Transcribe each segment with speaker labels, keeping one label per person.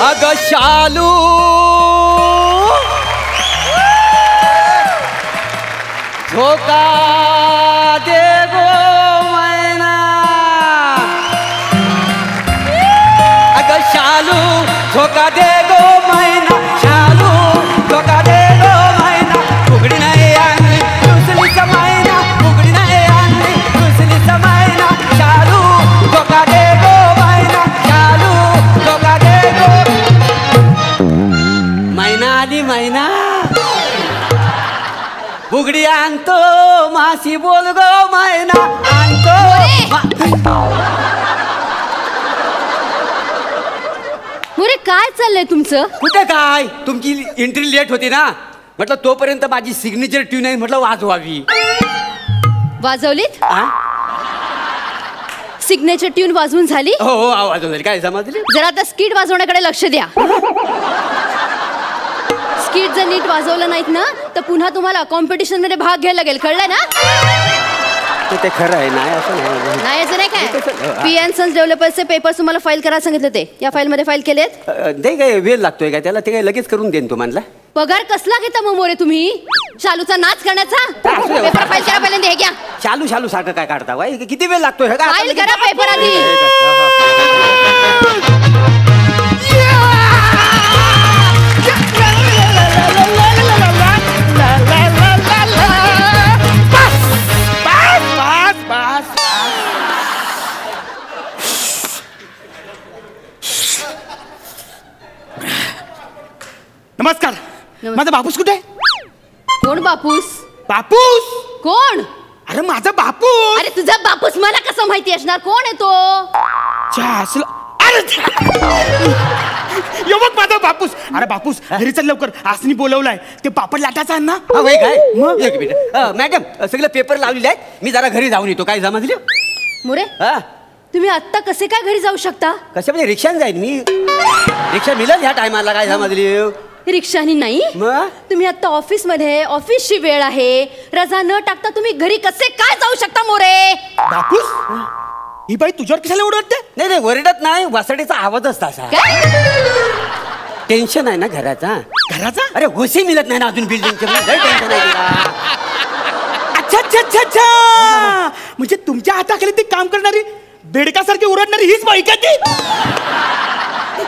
Speaker 1: अग शालू झोका दे गो मैना अग शालू झोका दे गो मैना शालू झोका दे गो मैना उघडी नाही आणली दुसरीचा मैना उघडी नाही आणली दुसरीचा मैना शालू झोका दे गो मैना शालू झोका दे गो मैना आली मैना उघडी आणतो मासी बोल गो मैना आणतो
Speaker 2: मोरे काय चाललंय तुमचं?
Speaker 1: कुठे काय तुमची एंट्री लेट होती ना म्हटलं तोपर्यंत माझी सिग्नेचर ट्यून आहे म्हटलं वाजवावी.
Speaker 2: वाजवलीत? सिग्नेचर ट्यून वाजवून झाली?
Speaker 1: हो हो वाजवली. काय समजली?
Speaker 2: जरा आता स्किट वाजवण्याकडे लक्ष द्या. स्किट जर नीट वाजवलं नाहीत ना तर पुन्हा तुम्हाला कॉम्पिटिशन मध्ये भाग घ्यायला लागेल. कळलंय ना?
Speaker 1: ते खरं आहे. नाही असं
Speaker 2: नाही असं नाही काय. पी.एन. सन्स डेव्हलपर्सचे पेपर्स तुम्हाला फाईल करायला सांगितले ते या फाईल मध्ये फाईल केलेत?
Speaker 1: ते काय वेळ लागतोय का त्याला? ते काय लगेच करून देईन तुम्हाला.
Speaker 2: पगार कसला घेता मग मोरे तुम्ही? शालूचा नाच करण्याचा? पेपर फाईल करा पहिल्यांदा. हे घ्या.
Speaker 1: शालू शालू सारखं काय काढता बाई? किती वेळ लागतोय?
Speaker 2: फाईल करा पेपर आधी.
Speaker 3: नमस्कार. माझा बापूस कुठे?
Speaker 2: कोण बापूस?
Speaker 3: बापूस
Speaker 2: कोण?
Speaker 3: अरे माझा बापूस.
Speaker 2: अरे तुझा बापूस मला कसं माहिती असणार? कोण आहे तो?
Speaker 3: यो बघ माझा बापूस. अरे बापूस घरी चल लवकर. आसनी बोलवलाय ते पापड लाटायचा ना.
Speaker 1: काय एक मिनिट मॅडम सगळं पेपर लावलेले आहेत. मी जरा घरी जाऊन येतो. काय जमजले
Speaker 2: मोरे? तुम्ही आत्ता कसे काय घरी जाऊ शकता?
Speaker 1: कसे म्हणजे रिक्षाने जाईन मी. रिक्षा मिळेल ह्या टायमाला. काय समजली?
Speaker 2: रिक्षानी नाही. तुम्ही आता ऑफिस मध्ये ऑफिसची वेळ आहे. रजा न टाकता तुम्ही घरी कसे काय जाऊ शकता मोरे?
Speaker 3: बापूस ही बाई तुझ्यावर कशाला ओरडते?
Speaker 1: नाही नाही ओरडत नाही. वासडीचा आवाजच तसा. टेन्शन आहे ना घराचा.
Speaker 3: घराचा?
Speaker 1: अरे घोशी मिळत नाही ना अजून बिल्डिंगचे. टेन्शन आहे.
Speaker 3: अच्छा अच्छा अच्छा अच्छा. म्हणजे तुमच्या हाताखाली ते काम करणारी बेडकासारखी ओरडणारी हीच बाई का ती?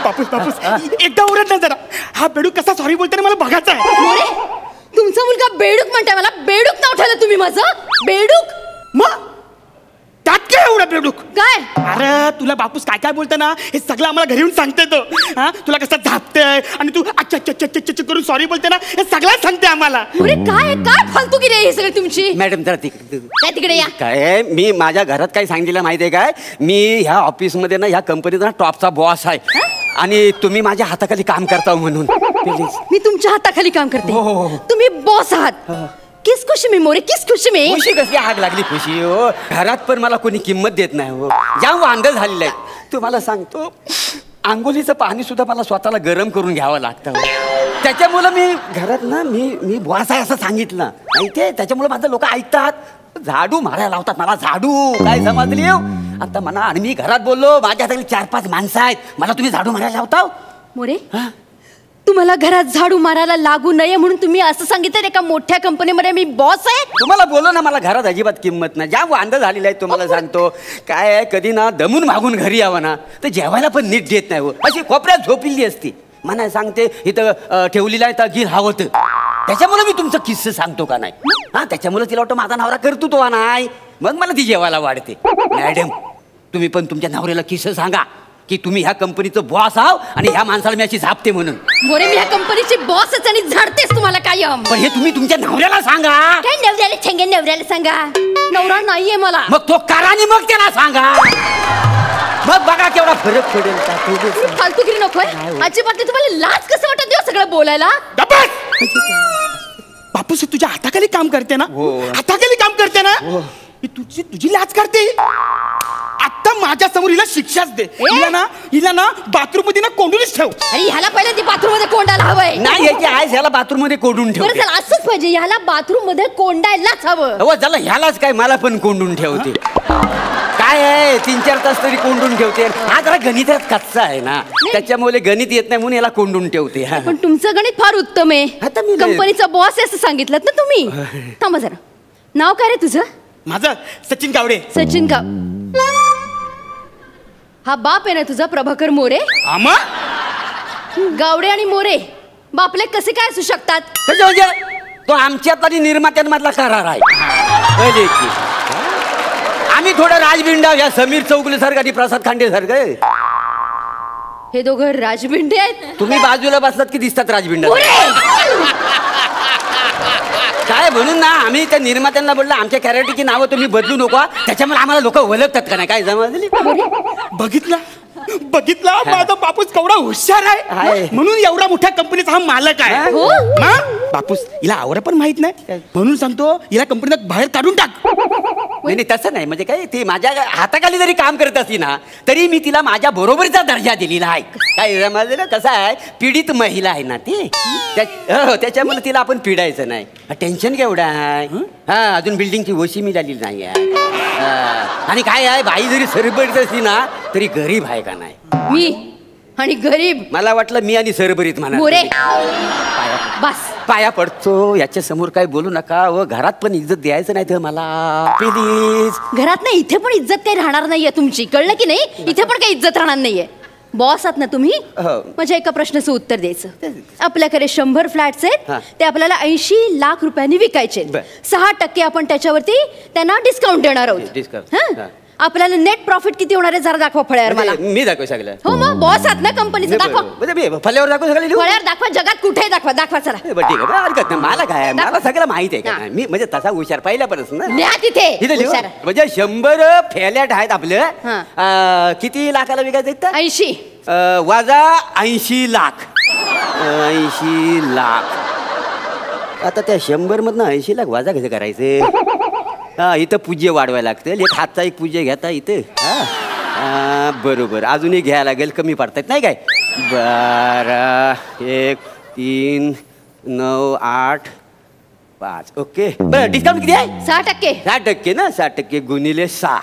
Speaker 3: बापूस बापूस एकदा ओरड ना जरा. हा बेडूक कसा सॉरी बोलताना मला बघायचा आहे.
Speaker 2: मोरे तुमचा मुलगा बेडूक म्हणताय मला? बेडूक नाव ठेवलं तुम्ही माझं? बेडूक?
Speaker 3: मग त्यात काय एवढा बेडूक?
Speaker 2: काय?
Speaker 3: अरे तुला बापूस काय काय बोलतं ना हे सगळं आम्हाला घरी येऊन सांगते तो. हा तुला कसं झापतंय आणि तू अच्छा अच्छा अच्छा अच्छा करून सॉरी बोलते ना हे सगळं सांगते आम्हाला.
Speaker 2: अरे काय काय फालतू की रे हे सगळं तुमची?
Speaker 1: मॅडम जरा तिकडे
Speaker 2: काय तिकडे या.
Speaker 1: काय मी माझ्या घरात काय सांगितलं माहिती आहे काय? मी ह्या ऑफिसमध्ये ना ह्या कंपनीचा टॉपचा बॉस आहे आणि तुम्ही माझ्या हाताखाली काम करता म्हणून.
Speaker 2: मी तुमच्या हाताखाली काम करते? तुम्ही बॉस आहात? किस खुशी में मोरे किस खुशी में?
Speaker 1: खुशी कसली आग लागली खुशी हो. घरात पण मला कोणी किंमत देत नाही हो. जाम वांग झालेलं आहे. तुम्हाला सांगतो आंघोलीचं पाणी सुद्धा मला स्वतःला गरम करून घ्यावं लागतं. त्याच्यामुळं मी घरात ना मी बॉस आहे असं सांगितलं माहितीये. त्याच्यामुळे माझं लोक ऐकतात. झाडू मारायला लावतात मला. झाडू काय समजली? आता म्हणा आणि मी घरात बोललो माझ्या हाताखाली 4-5 माणसं आहेत. मला तुम्ही झाडू मारायला लावता
Speaker 2: मोरे? तुम्हाला घरात झाडू मारायला लागू नये म्हणून तुम्ही असं सांगितलं एका मोठ्या कंपनीमध्ये मी बॉस आहे?
Speaker 1: तुम्हाला बोलो ना मला घरात अजिबात किंमत नाही. ज्या वांद झालेला आहे तुम्हाला सांगतो. काय आहे कधी ना दमून मागून घरी यावं ना तर जेवायला पण नीट देत नाही हो. अशी कोपऱ्यात झोपलेली असती. मला सांगते इथं ठेवलेला आहे तर गिर हवत. त्याच्यामुळे मी तुमचं किस्से सांगतो का नाही. त्याच्यामुळे तिला वाटतं माझा नवरा करतो तो नाही मग मला ती जेवायला वाढते. मॅडम तुम्ही पण तुमच्या नवऱ्याला किस्से सांगा की तुम्ही ह्या कंपनीचं बॉस आहात आणि ह्या माणसाला मी अशी झापते म्हणून.
Speaker 2: मोरे मी ह्या कंपनीची बॉसच आणि झाडतेस तुम्हाला कायम.
Speaker 1: पण हे तुम्ही तुमच्या नवऱ्याला सांगा.
Speaker 2: काय नवऱ्याला सांगा? नवऱ्याला सांगा? नवरा नाहीये मला.
Speaker 1: मग तो करा आणि मग त्याला सांगा. मग बघा केवढा फरक पडेल.
Speaker 2: फालतूगिरी नकोय अजिबात. तुम्हाला लाज कसं वाटत देऊ सगळं बोलायला?
Speaker 3: बापूस तुझ्या हाताखाली काम करते ना? हाताखाली काम करते ना? ही तुझी लाज करते. आता माझ्या समोर हिला शिक्षाच दे. हिला ना बाथरूम मध्ये ना कोंडूनच ठेव.
Speaker 2: अरे ह्याला पहिले ती बाथरूम मध्ये कोंडायला हवंय.
Speaker 1: नाही याची आहेस, ह्याला बाथरूम मध्ये कोंडून ठेव.
Speaker 2: बरं चला असंच पाहिजे, ह्याला बाथरूम मध्ये कोंडायलाच हवं.
Speaker 1: हो चला, ह्यालाच काय मला पण कोंडून ठेवते. काय आहे 3-4 तास तरी कोंडून ठेवते. हा जरा गणितात कच्चा आहे ना, त्याच्यामुळे गणित येत नाही म्हणून याला कोंडून ठेवते.
Speaker 2: पण तुमचं गणित फार उत्तम आहे.
Speaker 1: आता मी
Speaker 2: कंपनीचा बॉस आहे असं सांगितलं ना तुम्ही. थांबा जरा, नाव काय रे तुझं?
Speaker 3: माझं सचिन गावडे.
Speaker 2: सचिन का? हा बाप आहे ना तुझा, प्रभाकर मोरे?
Speaker 3: आमा
Speaker 2: गावडे आणि मोरे बापले कसे काय असू शकतात?
Speaker 1: म्हणजे तो आमच्यात आणि निर्मात्यांमधला करार आहे. कळले की? आम्ही थोडं राजबिंडा या समीर चौगुले सारखं आणि प्रसाद खांडे सारखं.
Speaker 2: हे दोघं राजबिंडे आहेत.
Speaker 1: तुम्ही बाजूला बसलात की दिसतात राजबिंडा. काय म्हणून ना आम्ही त्या निर्मात्यांना बोललो आमच्या कॅरेक्टरची नावं तुम्ही बदलू नको, त्याच्यामुळे आम्हाला लोक ओळखतात का नाही. काय समजली?
Speaker 3: बघितला माझा बापूस केवढा हुशार आहे, म्हणून एवढा मोठ्या कंपनीचा हा मालक आहे. बापूस हिला आवड पण माहित नाही, म्हणून सांगतो हिला कंपनीत बाहेर काढून टाक.
Speaker 1: नाही तसं नाही, म्हणजे काय ती माझ्या हाताखाली जरी काम करत असती ना तरी मी तिला माझ्या बरोबरीचा दर्जा दिलेला आहे. काय समजलं ना? कसं आहे, पीडित महिला आहे ना ती, त्याच्यामुळे तिला आपण पिडायचं नाही. टेन्शन केवढं आहे. हा अजून बिल्डिंगची ओशी मिळालेली नाही आहे. आणि काय आहे, बाई जरी सरबरीत असली ना तरी गरीब आहे का नाही.
Speaker 2: मी आणि गरीब? मला
Speaker 1: वाटलं मी आणि सरबरीत म्हणा.
Speaker 2: मोरे बस,
Speaker 1: पाया पडतो, याच्या समोर काय बोलू नका. व घरात पण इज्जत द्यायचं नाही तर मला प्लीज.
Speaker 2: घरात नाही, इथे पण इज्जत काही राहणार नाहीये तुमची, कळलं की नाही? इथे पण काही इज्जत राहणार नाहीये. बॉस आहात ना तुम्ही, माझ्या एका प्रश्नाचं उत्तर द्यायचं. आपल्याकडे 100 फ्लॅट्स आहेत, ते आपल्याला 80 लाख रुपयांनी विकायचे. 6% आपण त्याच्यावरती त्यांना डिस्काउंट देणार आहोत. आपल्याला नेट प्रॉफिट किती होणार आहे जरा दाखवा फळ्यावर मला.
Speaker 1: मी दाखव सगळं.
Speaker 2: हो मग बॉस आहात ना कंपनीचं, दाखवा.
Speaker 1: फळ्यावर दाखव सगळं.
Speaker 2: फळ्यावर दाखवा, जगात कुठे दाखवा, दाखवा चला.
Speaker 1: ठीक आहे, हरकत नाही. मला काय, मला सगळं माहित आहे का. मी म्हणजे तसा हुशार पहिल्यापासून ना.
Speaker 2: तिथे
Speaker 1: म्हणजे 100 फ्लॅट आहेत आपलं. किती लाखाला विकायचं?
Speaker 2: 80
Speaker 1: वाजा 80 लाख. 80 लाख. आता त्या 100 मधनं 80 लाख वाजा कसं करायचे? इथं पूज्य वाढवायला लागतं. एक हातचा एक पूज्य घेता इथे. बरोबर, अजून एक घ्यायला लागेल, कमी पडतायत नाही काय. 12 1 3 9 8 5. ओके, बरं डिस्काउंट किती आहे?
Speaker 2: 6%.
Speaker 1: 6% ना. 6% गुणिले 6.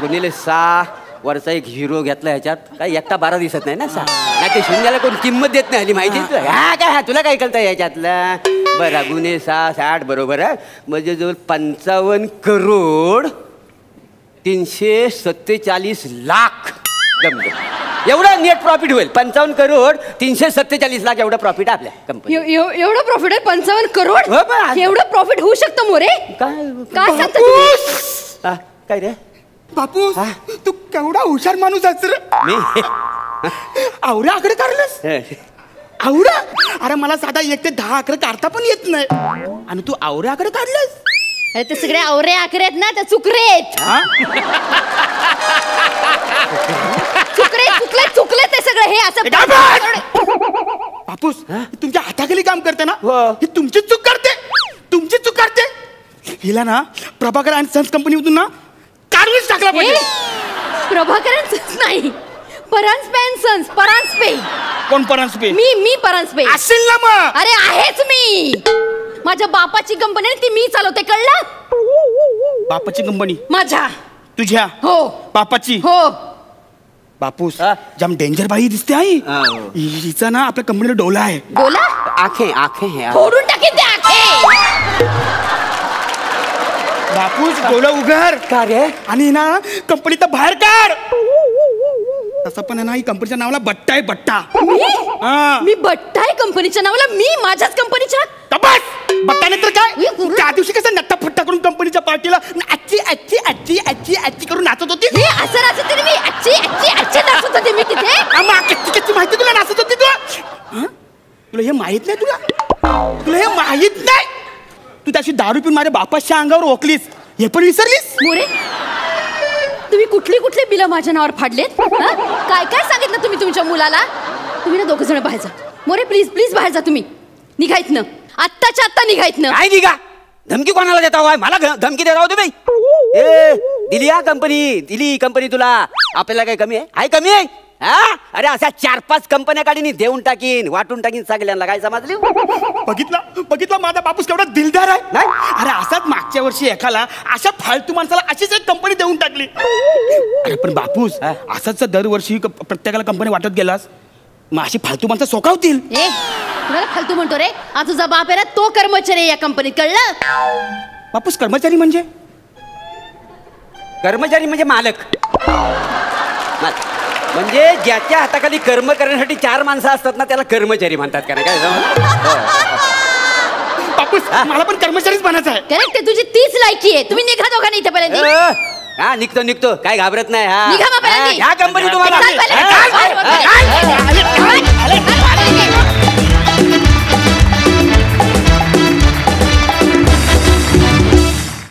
Speaker 1: गुणिले 6. वरचा एक हिरो घेतला ह्याच्यात, काय एकटा 12 दिसत नाही ना. 6 नाही ते शून्याला कोण किंमत देत नाही माहिती. काय तुला काय कळतं याच्यातलं? बरं, गुन्हे 6 60 बरोबर आहे. म्हणजे जवळ 55 करोड 347 लाख जमलं. एवढं नेट प्रॉफिट होईल. 55 करोड 347 लाख एवढं प्रॉफिट आपल्या कंपनी.
Speaker 2: एवढं प्रॉफिट आहे? 55 करोड एवढं प्रॉफिट होऊ शकतं मोरे? काय सांगता?
Speaker 1: काय रे
Speaker 3: बापू, तू केवढा हुशार माणूस आहेस रे.
Speaker 1: मी
Speaker 3: आवऱ्या आकडे काढलंस? आवडा? अरे मला साधा 1 ते 10 आकडे काढता पण येत नाही, आणि तू आवऱ्या आकडे काढलंस?
Speaker 2: अरे ते सगळे आवरे आकडे आहेत ना, त्या चुकरे आहेत. चुकले ते सगळे. हे असं
Speaker 3: बापूस, तुमच्या हाताखाली काम करते ना, ही तुमची चूक करते. हिला ना प्रभाकर अँड सन्स कंपनीमधून ना काढूनच टाकला पाहिजे.
Speaker 2: प्रभाकर अँड सन्स नाही, परांजपे अँड सन्स. परांजपे.
Speaker 3: कोण परांजपे?
Speaker 2: मी परांजपे
Speaker 3: असेल ना मग.
Speaker 2: अरे आहेच मी. माझ्या बापाची कंपनी ती मी चालवते, कळलं?
Speaker 3: बापाची कंपनी
Speaker 2: माझ्या?
Speaker 3: तुझ्या?
Speaker 2: हो.
Speaker 3: बापाची?
Speaker 2: हो.
Speaker 3: बापूस, जाम डेंजर बाई दिसते आहे. हिचा ना आपल्या कंपनीला डोला आहे.
Speaker 2: डोला?
Speaker 1: आखे
Speaker 2: फोडून टाकीन ते आखे.
Speaker 3: बापूस, डोला उघड.
Speaker 1: का रे?
Speaker 3: आणि ना कंपनीत बाहेर काढ. तसं पण ना, ही कंपनीच्या नावाला बट्टा आहे, बट्टा.
Speaker 2: मी बट्टा आहे कंपनीच्या नावाला? मी माझ्याच कंपनीच्या?
Speaker 3: बट्टा नाही तर काय? त्या दिवशी कसं नट्टा फट्टा करून कंपनीच्या पार्टीला आच्ची आच्ची आच्ची आच्ची आच्ची करून नाचत होती.
Speaker 2: असं नाचत होती मी? आच्ची आच्ची आच्ची नाचत होती मी तिथे?
Speaker 3: कच्ची कच्ची माहिती तुला नाचत होती तू? तुला हे माहित नाही? तुला हे माहित नाही? तू त्याशी दारू पिऊन माझ्या बापाच्या अंगावर ओकलीस, हे पण विसरलीस?
Speaker 2: मोरे, तुम्ही कुठली बिलं माझ्या नावावर फाडलेत? काय सांगितलं तुम्ही तुमच्या मुलाला? तुम्ही ना 2 जण बाहेर जा. मोरे प्लीज बाहेर जा. तुम्ही निघायत ना, आत्ताच्या आत्ता निघायत ना.
Speaker 1: काय निघा? धमकी कोणाला देता हो? मला धमकी देता हो तुम्ही? ए दिली हा कंपनी, दिली कंपनी तुला. आपल्याला काय कमी आहे? कमी आहे हा? अरे अशा 4-5 कंपन्या काढीन, देऊन टाकीन, वाटून टाकीन सगळ्यांना. काय समजली?
Speaker 3: बघितला माझा बापूस केवढा दिलदार आहे.
Speaker 1: नाही?
Speaker 3: अरे असाच मागच्या वर्षी एकाला अशा फालतू माणसाला अशीच एक कंपनी देऊन टाकली. अरे पण बापूस असंच दरवर्षी प्रत्येकाला कंपनी वाटत गेलास, मग अशी फालतू माणसं सोकावतील.
Speaker 2: ए कुणाला फालतू म्हणतो रे? हा तुझा बाप आहे ना, तो कर्मचारी आहे या कंपनीत, कळलं?
Speaker 3: बापूस कर्मचारी म्हणजे?
Speaker 1: कर्मचारी म्हणजे मालक. म्हणजे ज्याच्या हाताखाली कर्म करण्यासाठी 4 माणसं असतात ना, त्याला कर्मचारी म्हणतात. का काय
Speaker 3: बापूस मला पण कर्मचारीच बनायचं आहे.
Speaker 2: करेक्ट, तुझी तीच लायकी आहे. तुम्ही निघा दोघांनी इथे पर्यंत.
Speaker 1: हा निघतो काय घाबरत नाही.
Speaker 2: निघा बाबा,
Speaker 1: ह्या कंपनी तुम्हाला